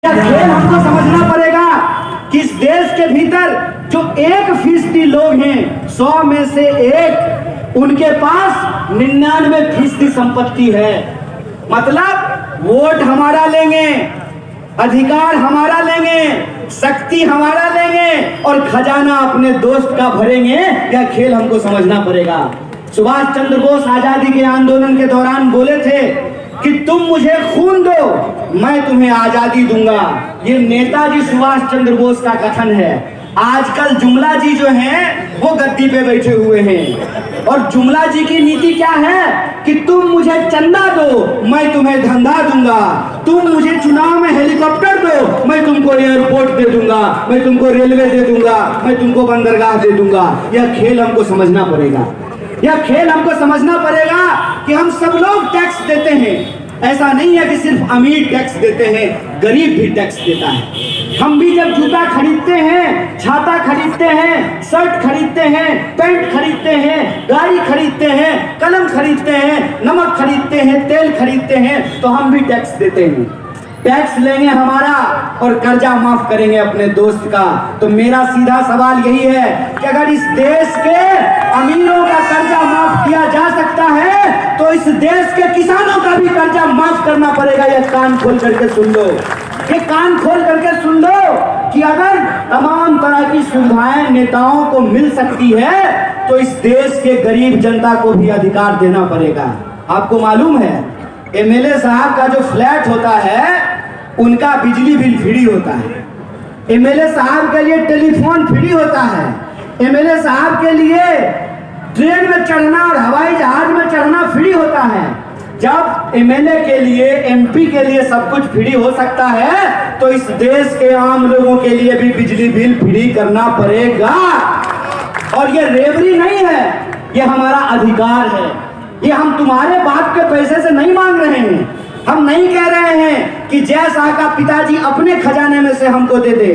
खेल हमको समझना पड़ेगा कि इस देश के भीतर जो 1% लोग हैं, 100 में से एक, उनके पास 99% संपत्ति है। मतलब वोट हमारा लेंगे, अधिकार हमारा लेंगे, शक्ति हमारा लेंगे और खजाना अपने दोस्त का भरेंगे। यह खेल हमको समझना पड़ेगा। सुभाष चंद्र बोस आजादी के आंदोलन के दौरान बोले थे कि तुम मुझे खून दो, मैं तुम्हें आजादी दूंगा। ये नेताजी सुभाष चंद्र बोस का कथन है। आजकल जुमला जी जो हैं वो गद्दी पे बैठे हुए हैं और जुमला जी की नीति क्या है कि तुम मुझे चंदा दो, मैं तुम्हें धंधा दूंगा। तुम मुझे चुनाव में हेलीकॉप्टर दो, मैं तुमको एयरपोर्ट दे दूंगा, मैं तुमको रेलवे दे दूंगा, मैं तुमको बंदरगाह दे दूंगा। यह खेल हमको समझना पड़ेगा। यह खेल हमको समझना पड़ेगा कि हम सब लोग टैक्स देते हैं। ऐसा नहीं है कि सिर्फ अमीर टैक्स देते हैं, गरीब भी टैक्स देता है। हम भी जब जूता खरीदते हैं, छाता खरीदते हैं, शर्ट खरीदते हैं, पैंट खरीदते हैं, गाड़ी खरीदते हैं, कलम खरीदते हैं, नमक खरीदते हैं, तेल खरीदते हैं, तो हम भी टैक्स देते हैं। टैक्स लेंगे हमारा और कर्जा माफ करेंगे अपने दोस्त का। तो मेरा सीधा सवाल यही है कि अगर इस देश के अमीरों का कर्जा माफ किया जा सकता है तो इस देश के किसानों का भी कर्जा माफ करना पड़ेगा। यह कान खोल करके सुन लो, ये कान खोल करके सुन लो कि अगर तमाम तरह की सुविधाएं नेताओं को मिल सकती है तो इस देश के गरीब जनता को भी अधिकार देना पड़ेगा। आपको मालूम है एमएलए साहब का जो फ्लैट होता है उनका बिजली बिल फ्री होता है, एमएलए साहब के लिए टेलीफोन फ्री होता है, एमएलए साहब के लिए ट्रेन में चढ़ना और हवाई जहाज में चढ़ना फ्री होता है। जब एमएलए के लिए, एमपी के लिए सब कुछ फ्री हो सकता है तो इस देश के आम लोगों के लिए भी बिजली बिल फ्री करना पड़ेगा। और ये रेवड़ी नहीं है, ये हमारा अधिकार है। ये हम तुम्हारे बाप के पैसे से नहीं मांग रहे हैं। हम नहीं कह रहे हैं कि जय शाह का पिताजी अपने खजाने में से हमको दे दे।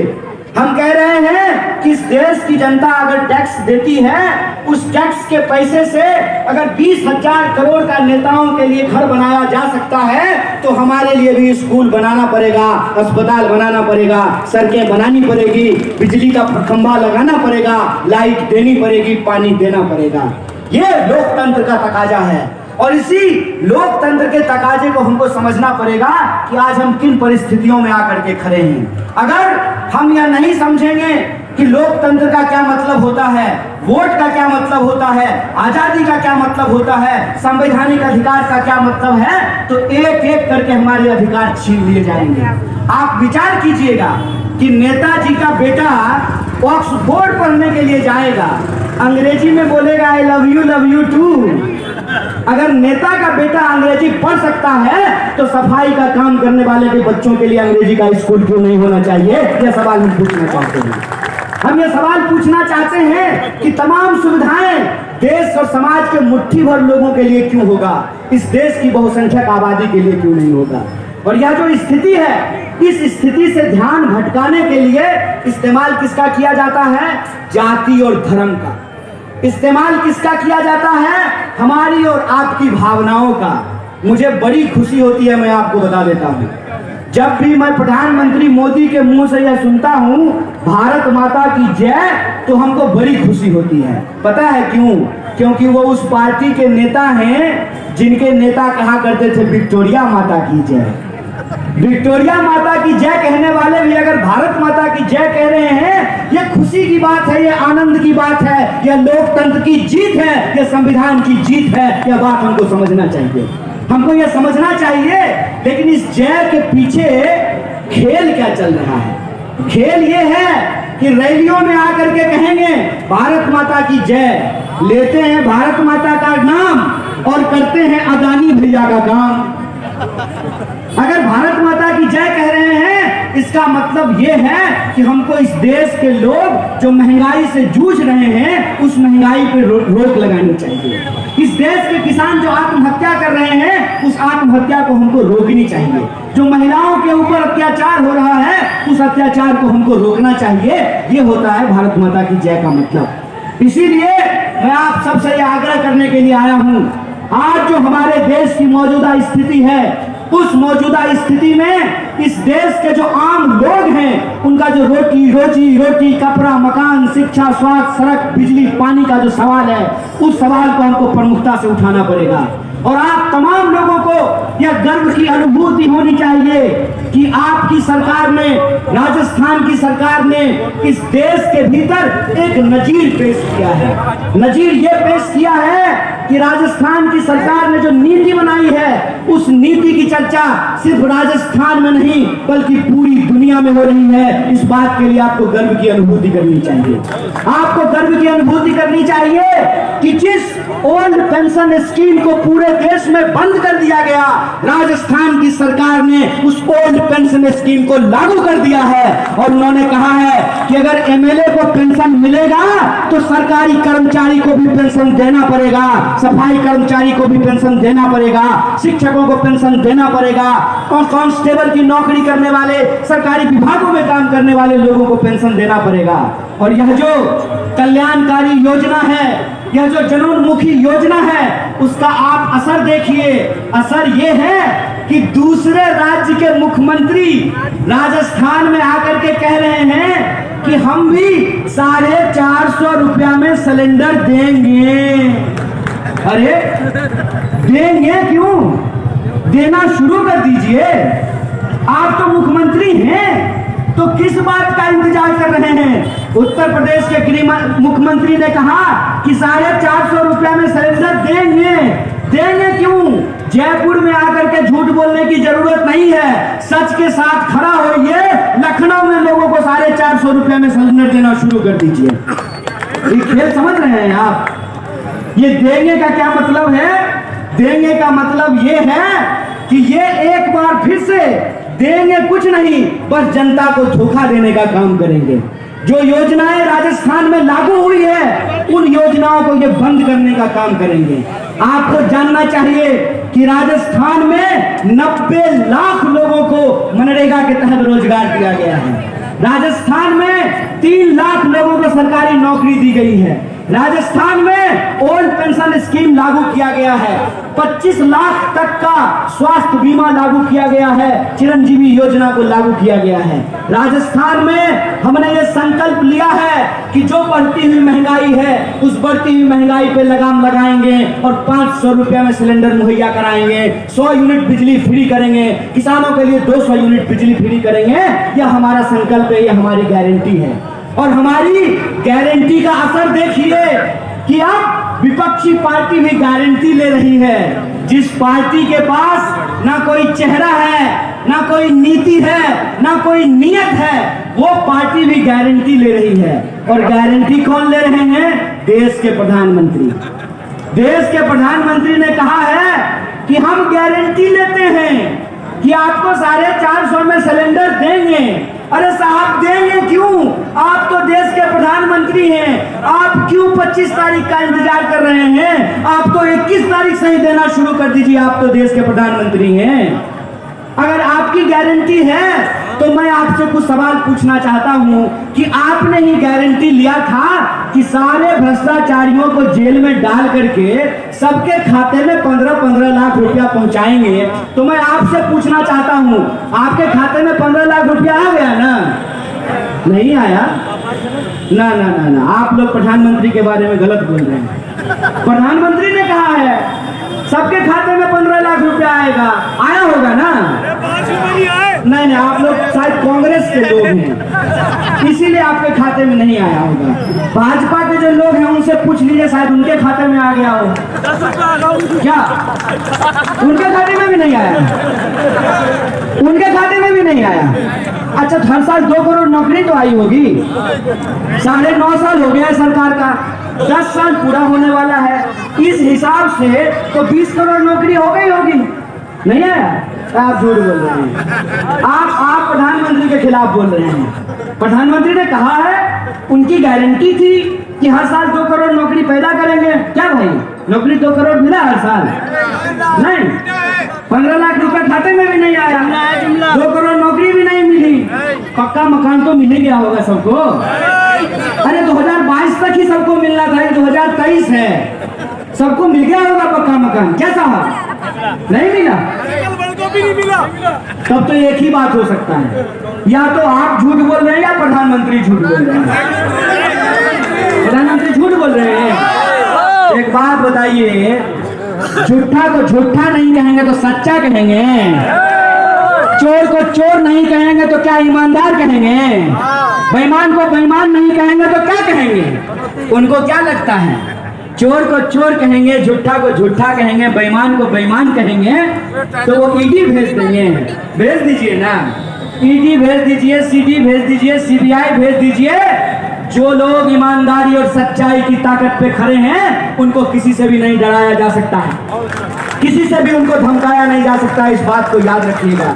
हम कह रहे हैं कि इस देश की जनता अगर टैक्स देती है, उस टैक्स के पैसे से अगर 20,000 करोड़ का नेताओं के लिए घर बनाया जा सकता है तो हमारे लिए भी स्कूल बनाना पड़ेगा, अस्पताल बनाना पड़ेगा, सड़कें बनानी पड़ेगी, बिजली का खंभा लगाना पड़ेगा, लाइट देनी पड़ेगी, पानी देना पड़ेगा। ये लोकतंत्र का तकाजा है और इसी लोकतंत्र के तकाजे को हमको समझना पड़ेगा कि आज हम किन परिस्थितियों में आकर के खड़े हैं। अगर हम यह नहीं समझेंगे कि लोकतंत्र का क्या मतलब होता है, वोट का क्या मतलब होता है, आजादी का क्या मतलब होता है, संवैधानिक अधिकार का क्या मतलब है, तो एक एक करके हमारे अधिकार छीन लिए जाएंगे। आप विचार कीजिएगा कि नेताजी का बेटा ऑक्सफोर्ड पढ़ने के लिए जाएगा, अंग्रेजी में बोलेगा आई लव यू टू। अगर नेता का बेटा अंग्रेजी पढ़ सकता है तो सफाई का काम करने वाले के बच्चों के लिए अंग्रेजी का स्कूल क्यों नहीं होना चाहिए? यह सवाल हम पूछना चाहते हैं। हम ये सवाल पूछना चाहते हैं कि तमाम सुविधाएं देश और समाज के मुट्ठी भर लोगों के लिए क्यों होगा, इस देश की बहुसंख्यक आबादी के लिए क्यों नहीं होगा? और यह जो स्थिति है, इस स्थिति से ध्यान भटकाने के लिए इस्तेमाल किसका किया जाता है? जाति और धर्म का। इस्तेमाल किसका किया जाता है? हमारी और आपकी भावनाओं का। मुझे बड़ी खुशी होती है, मैं आपको बता देता हूँ, जब भी मैं प्रधानमंत्री मोदी के मुंह से यह सुनता हूँ भारत माता की जय, तो हमको बड़ी खुशी होती है। पता है क्यों? क्योंकि वो उस पार्टी के नेता हैं जिनके नेता कहा करते थे विक्टोरिया माता की जय। विक्टोरिया माता की जय कहने वाले भी अगर भारत माता की जय कह रहे हैं, यह खुशी की बात है, यह आनंद की बात है, यह लोकतंत्र की जीत है, यह संविधान की जीत है। यह बात हमको समझना चाहिए, हमको यह समझना चाहिए। लेकिन इस जय के पीछे खेल क्या चल रहा है? खेल यह है कि रैलियों में आकर के कहेंगे भारत माता की जय, लेते हैं भारत माता का नाम और करते हैं अदानी भैया का काम। अगर भारत माता की जय कह रहे हैं, इसका मतलब यह है कि हमको इस देश के लोग जो महंगाई से जूझ रहे हैं उस महंगाई पे रोक लगानी चाहिए। इस देश के किसान जो आत्महत्या कर रहे हैं उस आत्महत्या को हमको रोकनी चाहिए। जो महिलाओं के ऊपर अत्याचार हो रहा है उस अत्याचार को हमको रोकना चाहिए। ये होता है भारत माता की जय का मतलब। इसीलिए मैं आप सबसे यह आग्रह करने के लिए आया हूं, आज जो हमारे देश की मौजूदा स्थिति है उस मौजूदा स्थिति में इस देश के जो आम लोग हैं उनका जो रोटी कपड़ा मकान शिक्षा स्वास्थ्य सड़क बिजली पानी का जो सवाल है उस सवाल को हमको प्रमुखता से उठाना पड़ेगा। और आप तमाम लोगों को यह गर्व की अनुभूति होनी चाहिए कि आपकी सरकार ने, राजस्थान की सरकार ने इस देश के भीतर एक नजीर पेश किया है। नजीर यह पेश किया है कि राजस्थान की सरकार ने जो नीति बनाई है उस नीति की चर्चा सिर्फ राजस्थान में नहीं बल्कि पूरी दुनिया में हो रही है। इस बात के लिए आपको गर्व की अनुभूति करनी चाहिए। आपको गर्व की अनुभूति करनी चाहिए कि जिस ओल्ड पेंशन स्कीम को पूरे देश में बंद कर दिया गया, राजस्थान की सरकार ने उस ओल्ड पेंशन स्कीम को लागू कर दिया है। और उन्होंने कहा है कि अगर एमएलए को पेंशन मिलेगा तो सरकारी कर्मचारी को भी पेंशन देना पड़ेगा, सफाई कर्मचारी को भी पेंशन देना पड़ेगा, शिक्षकों को पेंशन देना पड़ेगा और कांस्टेबल की नौकरी करने वाले सरकारी विभागों में काम करने वाले लोगों को पेंशन देना पड़ेगा। और यह जो कल्याणकारी योजना है, यह जो जनोन्मुखी योजना है, उसका आप असर देखिए। असर यह है कि दूसरे राज्य के मुख्यमंत्री राजस्थान में आकर के कह रहे हैं कि हम भी 450 रुपया में सिलेंडर देंगे। अरे देंगे क्यों? देना शुरू कर दीजिए। आप तो मुख्यमंत्री हैं तो किस बात का इंतजार कर रहे हैं? उत्तर प्रदेश के गृह मुख्यमंत्री ने कहा कि 450 रुपया में सिलेंडर देंगे। देंगे क्यों? जयपुर में आकर के झूठ बोलने की जरूरत नहीं है, सच के साथ खड़ा होइए। लखनऊ में लोगों को 450 रुपया में सिलेंडर देना शुरू कर दीजिए। ये खेल समझ रहे हैं आप? ये देंगे का क्या मतलब है? देंगे का मतलब ये है कि ये एक बार फिर से देंगे कुछ नहीं, बस जनता को धोखा देने का काम करेंगे। जो योजनाएं राजस्थान में लागू हुई है उन योजनाओं को ये बंद करने का काम करेंगे। आपको जानना चाहिए कि राजस्थान में 90 लाख लोगों को मनरेगा के तहत रोजगार दिया गया है। राजस्थान में 3 लाख लोगों को सरकारी नौकरी दी गई है। राजस्थान में ओल्ड पेंशन स्कीम लागू किया गया है। 25 लाख तक का स्वास्थ्य बीमा लागू किया गया है। चिरंजीवी योजना को लागू किया गया है। राजस्थान में हमने ये संकल्प लिया है कि जो बढ़ती हुई महंगाई है उस बढ़ती हुई महंगाई पे लगाम लगाएंगे और 500 रुपया में सिलेंडर मुहैया कराएंगे। 100 यूनिट बिजली फ्री करेंगे। किसानों के लिए 200 यूनिट बिजली फ्री करेंगे। यह हमारा संकल्प है, यह हमारी गारंटी है। और हमारी गारंटी का असर देखिए कि अब विपक्षी पार्टी भी गारंटी ले रही है। जिस पार्टी के पास ना कोई चेहरा है, ना कोई नीति है, ना कोई नियत है, वो पार्टी भी गारंटी ले रही है। और गारंटी कौन ले रहे हैं? देश के प्रधानमंत्री। देश के प्रधानमंत्री ने कहा है कि हम गारंटी लेते हैं कि आपको 450 में सिलेंडर देंगे। अरे साहब देंगे क्यों? आप तो देश के प्रधानमंत्री हैं। आप क्यों 25 तारीख का इंतजार कर रहे हैं? आप तो 21 तारीख से ही देना शुरू कर दीजिए। आप तो देश के प्रधानमंत्री हैं। अगर आपकी गारंटी है तो मैं आपसे कुछ सवाल पूछना चाहता हूं कि आपने ही गारंटी लिया था कि सारे भ्रष्टाचारियों को जेल में डाल करके सबके खाते में 15-15 लाख रुपया पहुंचाएंगे। तो मैं आपसे पूछना चाहता हूं, आपके खाते में 15 लाख रुपया आ गया ना? नहीं आया ना ना ना ना। आप लोग प्रधानमंत्री के बारे में गलत बोल रहे हैं। प्रधानमंत्री ने कहा है सबके खाते में 15 लाख रुपया आएगा। आया होगा ना? नहीं नहीं, आप लोग शायद कांग्रेस के लोग हैं इसीलिए आपके खाते में नहीं आया होगा। भाजपा के जो लोग हैं उनसे पूछ लीजिए, शायद उनके खाते में आ गया हो। क्या उनके खाते में भी नहीं आया? उनके खाते में भी नहीं आया? अच्छा, हर साल 2 करोड़ नौकरी तो आई होगी। 9.5 साल हो गया है सरकार का, 10 साल पूरा होने वाला है। इस हिसाब से तो 20 करोड़ नौकरी हो गई होगी। नहीं है? आप झूठ बोल रहे हैं। आप प्रधानमंत्री के खिलाफ बोल रहे हैं। प्रधानमंत्री ने कहा है, उनकी गारंटी थी कि हर साल 2 करोड़ नौकरी पैदा करेंगे। क्या भाई, नौकरी 2 करोड़ मिला हर साल? नहीं। 15 लाख रुपए खाते में भी नहीं आया। 2 करोड़ नौकरी भी नहीं मिली। पक्का मकान तो मिल गया होगा सबको। अरे 2022 तक ही सबको मिलना था, 2023 है। सबको मिल गया होगा पक्का मकान। क्या साहब? नहीं मिला? तो भी नहीं मिला। तब तो एक ही बात हो सकता है, या तो आप झूठ बोल रहे हैं या प्रधानमंत्री झूठ बोल रहे हैं। प्रधानमंत्री झूठ बोल रहे हैं। एक बात बताइए, झूठा को झूठा नहीं कहेंगे तो सच्चा कहेंगे, चोर को चोर नहीं कहेंगे तो क्या ईमानदार कहेंगे, बेईमान को बेईमान नहीं कहेंगे तो क्या कहेंगे। उनको क्या लगता है, चोर को चोर कहेंगे, झूठा को झूठा कहेंगे, बेईमान को बेईमान कहेंगे तो वो ईडी भेज देंगे। भेज दीजिए ना, ईडी भेज दीजिए, सीडी भेज दीजिए, सीबीआई भेज दीजिए। जो लोग ईमानदारी और सच्चाई की ताकत पे खड़े हैं उनको किसी से भी नहीं डराया जा सकता है, किसी से भी उनको धमकाया नहीं जा सकता। इस बात को याद रखिएगा।